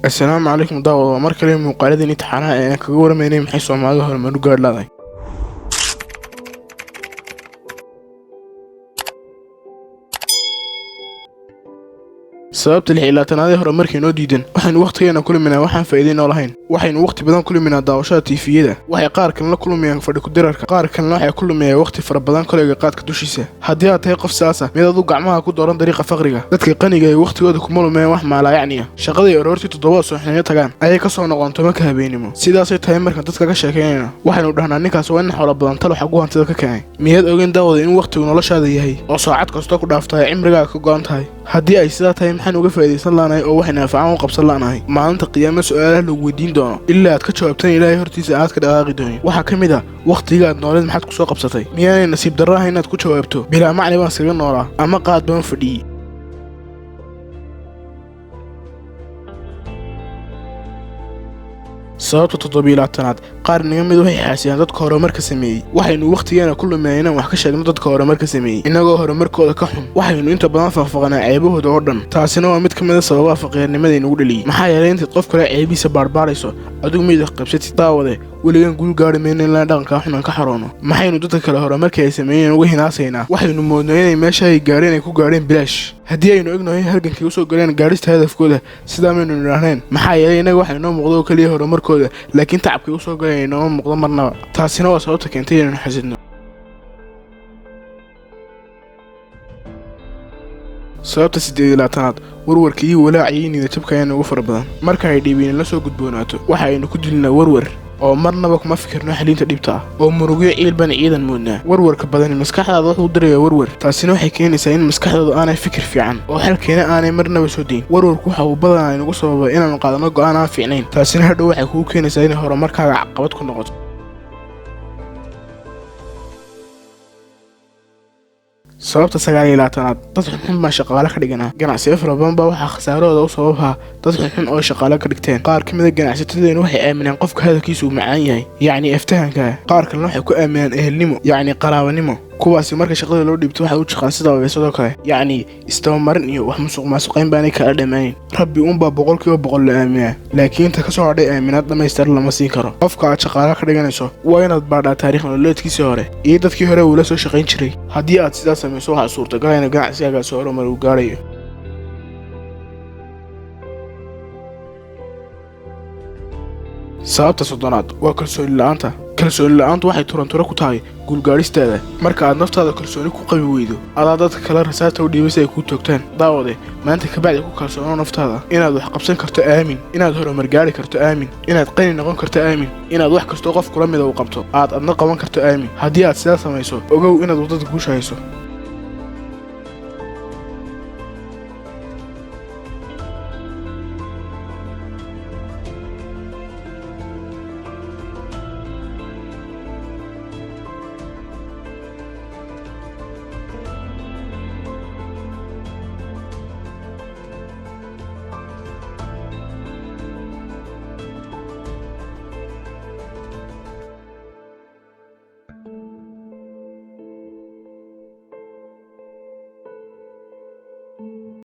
السلام عليكم دعوة مركلي مقالدة نتحرها كجورة مني محيص ومعادها المنو قال لذي sababta lixilaatanaadii hore markay noo diidan waxaynu waqtigeena kulminaa waxaan faa'iideyn oo lahayn waxaynu waqti badan kulminaa daawashada tiifiyada waxay qaar kalena la kulmayaan fadhi ku dirarka qaar kalena waxay kulmayaan waqti fara badan kolayga qaadka dushiisa haddii aad tahay qof saasa mid adu gacmaha ku dooran dariiqa faqriga dadka qaniga ay waqtigooda kuma lumayaan wax maalaayacniya shaqadii aroortii 7 subaxnimo tagaan ayay ka soo noqon tobanka habeenimo sidaasay tahay markaan dadka ka sheekeynayna waxaynu dhahnaa ninkaas waa nin xoolo badan talo xaq u hantida ka keenay miyaad ogeyn daawada in waqtigu noloshaada yahay oo saacad kasta ku dhaaftaay cimrigaaga ka go'an tahay haddii ay sidaa tahay maxaan uga faa'iideysan laanahay oo waxayna anfacaan u qabsan laanahay maalinta qiyaamo su'aalaha lagu weydiin doono ilaa aad ka jawaabtaan ilaahay hortiisa aad ka dhaqaaqi doonin waxaa ka mid ah waqtigaad nooleed maxaad ku soo qabsatay miyaanay nasiib darro ahayn inaad ku jawaabto bilaa macni baan iskaga noolaa ama qaad baan fadhiyey sababta 7-aad qaar naga mid waxay xaasiyaan dadka horumarka sameeyay waxaynu waqtigeena ku luminaa inaan wax ka sheegno dadka horumarka sameeyay inagoo horumarkooda ka xun waxaynu inta badan faahfaahnaa ceebahooda oo dhan taasina waa mid ka mid ah sababaha faqriirnimada inagu dhaliyay maxaa yeelay intaad qof kale ceebihiisa baarbaarayso adigu mid wax qabsatid daawade weligan guul gaari mayno in laan dhaqankaa xun aan ka xaroono maxaynu dadka kale horumarka ay sameeyeen uga hinaasaynaa waxaynu moodnaa inay meesha ay gaareen ay ku gaareen bilaash haddii aynu ognahay halgankay usoo galeen gaarista hadafkooda sidaa maynu nidhaahneen maxaa yeelay inaga waxay noo muuqdo oo keliya horumarkooda laakiin tacabkay usoo galeen ay nooma muuqdo marnaba taasina waa sababta keentay inaynu xasidno sababta 8-aad warwarka iyo walaaca iyo niyadjabka ayaa ugu fara badan marka ay dhibiin la soo gudboonaato waxa aynu ku dilnaa warwar oo marnaba kuma fikirno xalinta dhibta ah oo murugyo ciilban ciidan moodnaa warwarka badan maskaxdaada wuxuu dirayaa warwar taasina waxay keenaysaa in maskaxdaadu aanay fikir fiican oo xalkeena aanay marnaba soo deyn warwarku waxa uu badanaa inagu sababa inaanu qaadano go'aan aan fiicnayn taasina hadhow waxay kugu keenaysaa inay horumarkaaga caqabad ku noqoto sababta 9-aad dad xun baa shaqaale ka dhiganaa ganacsiyo fara badan baa waxaa khasaarahooda u sababaa dad xun oo shaqaale ka dhigteen qaar ka mid ah ganacsatadeennu waxay aaminaan qofka hadalkiisu macaan yahay yacni aftahanka qaar kalena waxay ku aaminaan ehelnimo yacni qaraabanimo kuwaasi marka shaqada loo dhiibto waxay u shaqaan sida weesadoo kale yacni istawamarin iyo wax musuqmaasuqayn baanay kala dhammaanayn rabbi unbaa 100% la aaminaa laakiin ta ka soo hadhay aaminaad dhammaystiran lama siin karo qofka aad shaqaale ka dhiganayso waa inaad baadhaa taariikh nololeedkiisii hore iyo dadkii hore uu la soo shaqayn jiray haddii aad sidaas samayso waxaa suurtagal in ganacsigaaga horumar uu gaarayo sababta 10-aad waa kalsooni la'aanta kalsooni la'aantu waxay turanturo ku tahay guulgaaristeeda marka aad naftaada kalsooni ku qabi weydo adaa dadka kale rasaasta u dhiibay si ay kuu toogtaan daawade maanta kabacdi ku kalsoono naftaada inaad wax qabsan karto aamin inaad horumar gaari karto aamin inaad qani noqon karto aamin inaad wax kastoo qof kula mida u qabto aad adna qaban karto aamin haddii aad sidaa samayso ogow inaad waddada guusha hayso